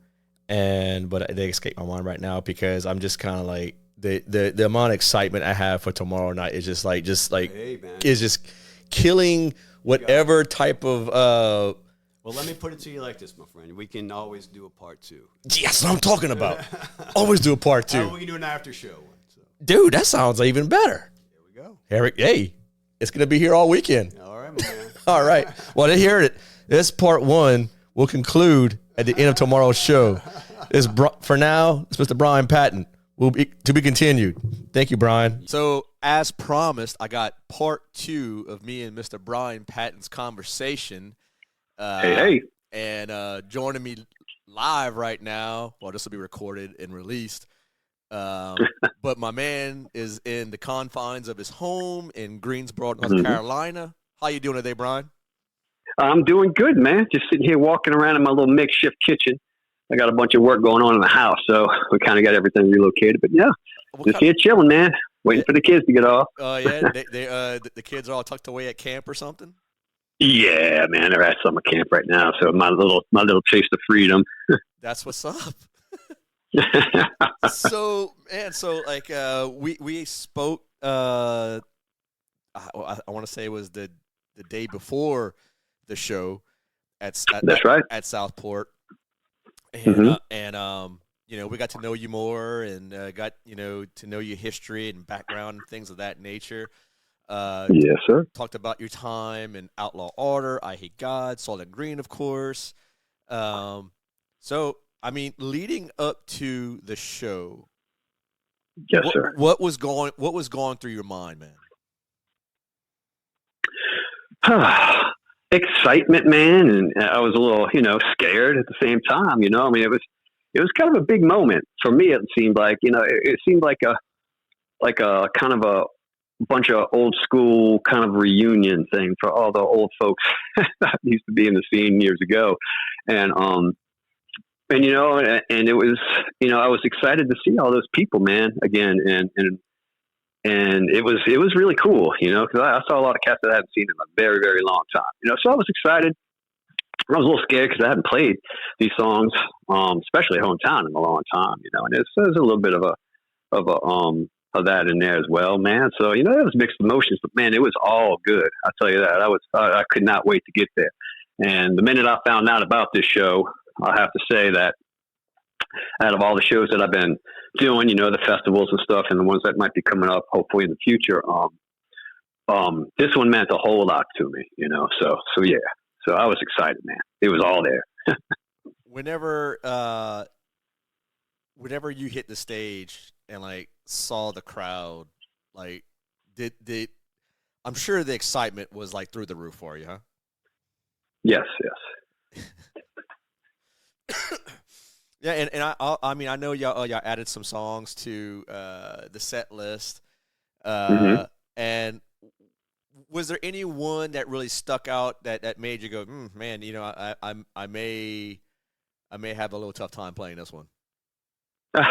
but they escape my mind right now because I'm just kind of like the amount of excitement I have for tomorrow night is just like hey, man. is just killing whatever type of Well, let me put it to you like this, my friend. We can always do a part 2. Yes, what I'm talking about. Always do a part 2. We can do an after show one. So. Dude, that sounds even better. Here we go. Eric, hey, it's gonna be here all weekend. All right, my man. All right. Well, they hear it. This part 1 will conclude at the end of tomorrow's show. For now, it's Mr. Brian Patton. To be continued. Thank you, Brian. So, as promised, I got part 2 of me and Mr. Brian Patton's conversation. Hey. And joining me live right now, well, this will be recorded and released, but my man is in the confines of his home in Greensboro, North Carolina. How you doing today, Brian? I'm doing good, man. Just sitting here walking around in my little makeshift kitchen. I got a bunch of work going on in the house, so we kind of got everything relocated. But yeah, just here chilling, man. Waiting for the kids to get off. Yeah, the kids are all tucked away at camp or something. Yeah, man, they're at summer camp right now, so my little taste of freedom. That's what's up. So like we spoke. I want to say it was the day before the show that's right at Southport, and we got to know you more and got to know your history and background and things of that nature. Yes, sir. Talked about your time in Outlaw Order, EYEHATEGOD, Soilent Green, of course. So, I mean, leading up to the show, yes, sir. What was going through your mind, man? Excitement, man, and I was a little, scared at the same time. I mean, it was kind of a big moment for me. It seemed like, it seemed like a kind of a bunch of old school kind of reunion thing for all the old folks that used to be in the scene years ago. And it was, I was excited to see all those people, man, again. And it was really cool, cause I saw a lot of cats that I hadn't seen in a very, very long time, so I was excited. I was a little scared because I hadn't played these songs, especially hometown in a long time, and there's a little bit of that in there as well, man. So, it was mixed emotions, but man, it was all good. I'll tell you that. I could not wait to get there. And the minute I found out about this show, I'll have to say that out of all the shows that I've been doing, the festivals and stuff and the ones that might be coming up, hopefully in the future, this one meant a whole lot to me, so yeah. So I was excited, man. It was all there. Whenever you hit the stage and like saw the crowd, like did I'm sure the excitement was like through the roof for you, huh? Yes. Yeah, and I mean I know y'all added some songs to the set list, and was there any one that really stuck out that made you go, man, I may have a little tough time playing this one? They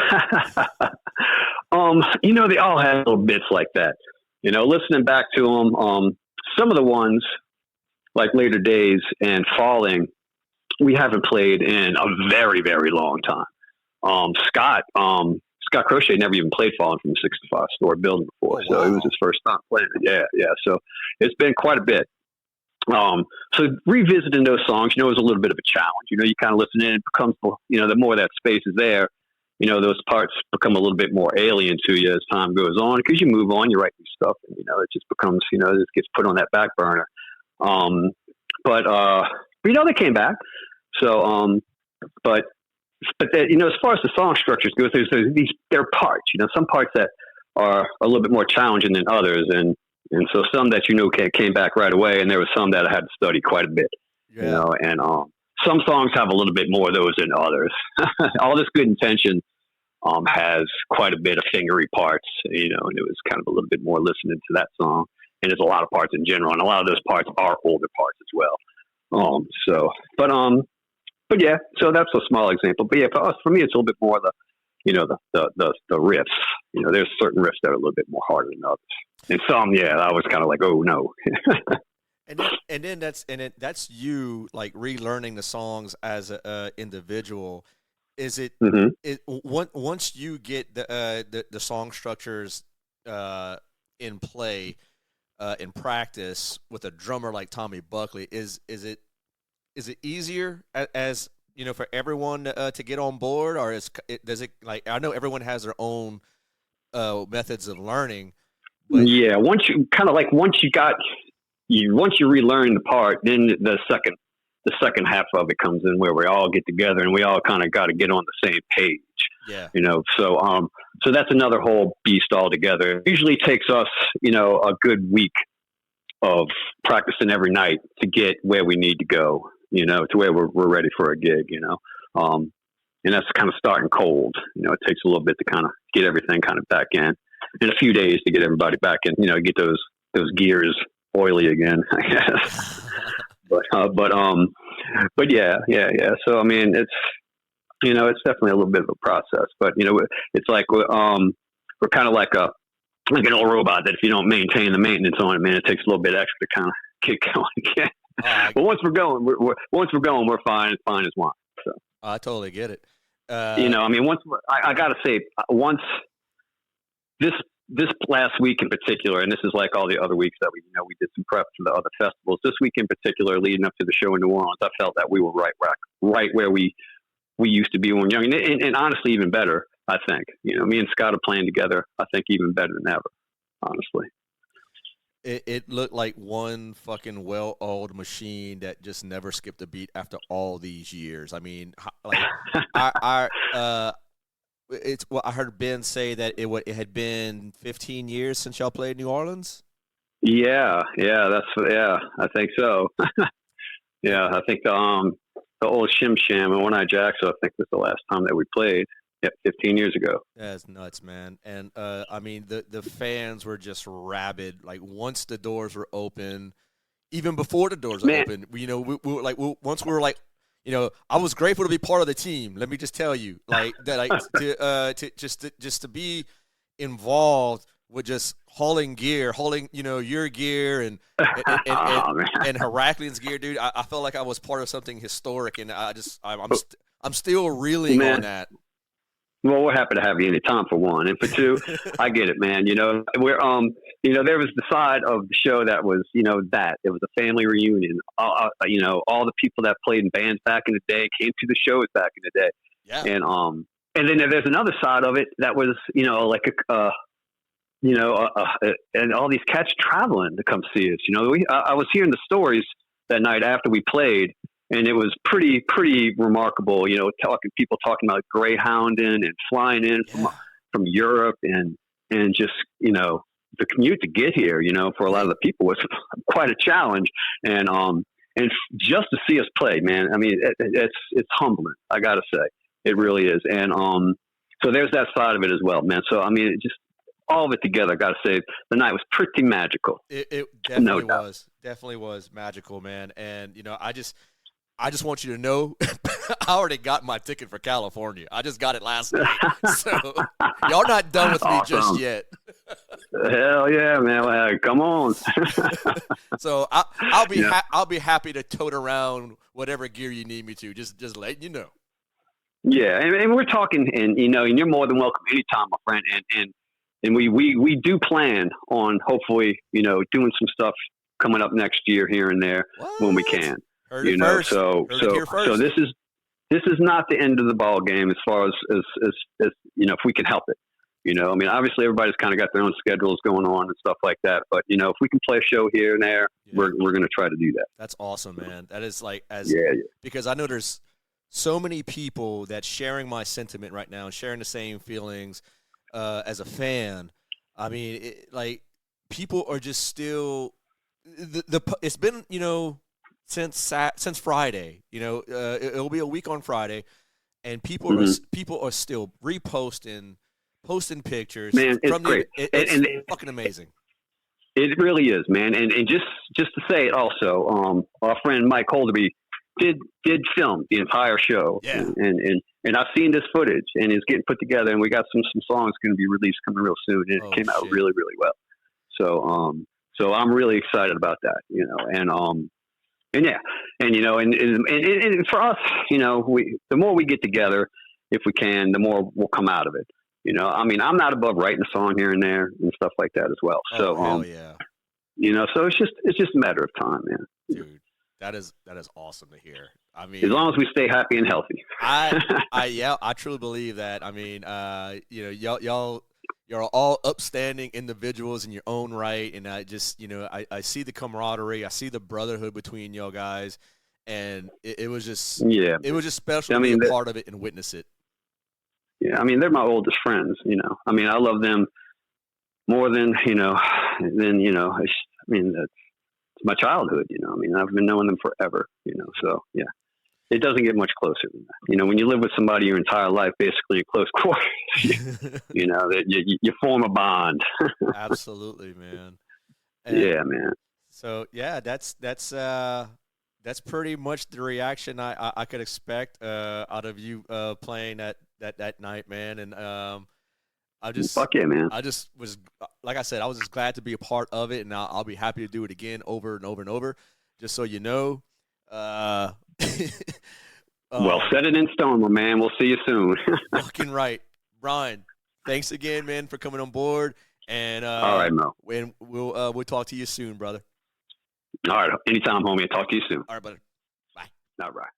all had little bits like that. Listening back to them, some of the ones like Later Days and Falling, we haven't played in a very, very long time. Scott Crochet never even played Falling from the 65 story building before, so it was his first time playing it. Yeah. So it's been quite a bit. So revisiting those songs, it was a little bit of a challenge. You kind of listen in, it becomes, the more that space is there, those parts become a little bit more alien to you as time goes on because you move on, you write new stuff, and it just becomes, it gets put on that back burner. But they came back. So, but that, as far as the song structures go, there are parts, some parts that are a little bit more challenging than others, and so some that came back right away, and there was some that I had to study quite a bit. you know, and some songs have a little bit more of those than others. All This Good Intention has quite a bit of fingery parts, you know, and it was kind of a little bit more listening to that song. And there's a lot of parts in general, and a lot of those parts are older parts as well. But yeah, so that's a small example. But yeah, for me, it's a little bit more you know, the riffs. You know, there's certain riffs that are a little bit more harder than others. And some, yeah, I was kind of like, oh no. and then that's you like relearning the songs as a individual. Is it, once you get the song structures in play in practice with a drummer like Tommy Buckley, is it easier as you know for everyone to get on board, or does it like, I know everyone has their own methods of learning, but yeah, once you relearn the part, then the second half of it comes in where we all get together and we all kind of got to get on the same page. Yeah. You know, so that's another whole beast altogether. It usually takes us, you know, a good week of practicing every night to get where we need to go, you know, to where we're ready for a gig, you know. And that's kind of starting cold. You know, it takes a little bit to kind of get everything kind of back in, and a few days to get everybody back in, you know, get those gears oily again, I guess. But yeah. So, I mean, it's, you know, it's definitely a little bit of a process, but, you know, it's like, we're kind of like an old robot that if you don't maintain the maintenance on it, man, it takes a little bit extra to kind of get going again. But once we're going, we're fine as wine. So I totally get it. You know, I mean, I got to say, once this last week in particular, and this is like all the other weeks that we did some prep for the other festivals. This week in particular, leading up to the show in New Orleans, I felt that we were right where we used to be when we were young, and honestly, even better. I think, you know, me and Scott are playing together. I think even better than ever, honestly. It looked like one fucking well-oiled machine that just never skipped a beat after all these years. I mean, like, it's well, I heard Ben say that it had been 15 years since y'all played New Orleans. Yeah, I think so. Yeah, I think the old Shim Sham and One Eye Jackson, I think was the last time that we played. Yeah, 15 years ago. That's nuts, man. And I mean, the fans were just rabid. Like, once the doors were open, even before the doors were open, you know, we were like, once we were like, you know, I was grateful to be part of the team. Let me just tell you, like that, like to be involved with just hauling, you know, your gear and Heraclian's gear, dude. I felt like I was part of something historic, and I'm still reeling on that. Well, we're happy to have you anytime, for one. And for two, I get it, man. You know, we're, you know, there was the side of the show that was, you know, that it was a family reunion. You know, all the people that played in bands back in the day came to the shows back in the day. Yeah. And then there's another side of it that was, you know, like and all these cats traveling to come see us. You know, I was hearing the stories that night after we played, and it was pretty remarkable, you know, people talking about greyhounding and flying in from Europe and just, you know, the commute to get here, you know, for a lot of the people was quite a challenge. And just to see us play, man, I mean, it's humbling. I got to say, it really is. And so there's that side of it as well, man. So, I mean, it just all of it together, I got to say, the night was pretty magical. It definitely was magical, man. And, you know, I just want you to know, I already got my ticket for California. I just got it last night. So y'all not done with me just yet. Hell yeah, man. Well, come on. So I'll be happy to tote around whatever gear you need me to. Just letting you know. Yeah, and we're talking, and you know, and you're more than welcome anytime, my friend. And we do plan on hopefully, you know, doing some stuff coming up next year here and there when we can. Heard it first. So this is not the end of the ball game as far as you know, if we can help it. You know, I mean, obviously everybody's kind of got their own schedules going on and stuff like that. But you know, if we can play a show here and there, we're going to try to do that. That's awesome, man. That is like because I know there's so many people that's sharing my sentiment right now and sharing the same feelings as a fan. I mean, like people are just still it's been, you know, since Friday. You know, it'll be a week on Friday, and people are still reposting, posting pictures. Man, it's great. It's fucking amazing. It really is, man. And just to say it also, our friend Mike Holderby did film the entire show. Yeah. And I've seen this footage, and it's getting put together, and we got some songs going to be released coming real soon, and it came out really, really well. So I'm really excited about that, you know, and yeah, and, you know, and for us, you know, the more we get together, if we can, the more will come out of it. You know, I mean, I'm not above writing a song here and there and stuff like that as well. So, hell yeah. You know, so it's just a matter of time, man. Dude, that is awesome to hear. I mean, as long as we stay happy and healthy. I truly believe that. I mean, you know, you're all upstanding individuals in your own right, and I just, you know, I see the camaraderie, I see the brotherhood between y'all guys, and it was just special to be a part of it and witness it. Yeah, I mean, they're my oldest friends. You know, I mean, I love them more than you know. I mean, it's my childhood. You know, I mean, I've been knowing them forever. You know, so yeah. It doesn't get much closer than that. You know, when you live with somebody your entire life, basically in close quarters, you know, that you form a bond. Absolutely, man. Yeah, man. So yeah, that's pretty much the reaction I could expect out of you playing that night, man. And fuck yeah, man. I just was, like I said, I was just glad to be a part of it, and I'll be happy to do it again over and over and over. Just so you know. Well, set it in stone, my man. We'll see you soon. Fucking right. Brian, thanks again, man, for coming on board. And all right, Mo. And we'll talk to you soon, brother. All right. Anytime, homie. I'll talk to you soon. All right, brother. Bye. All right.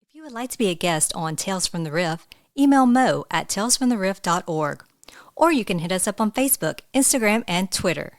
If you would like to be a guest on Tales from the Riff, email mo@talesfromtheriff.org, or you can hit us up on Facebook, Instagram, and Twitter.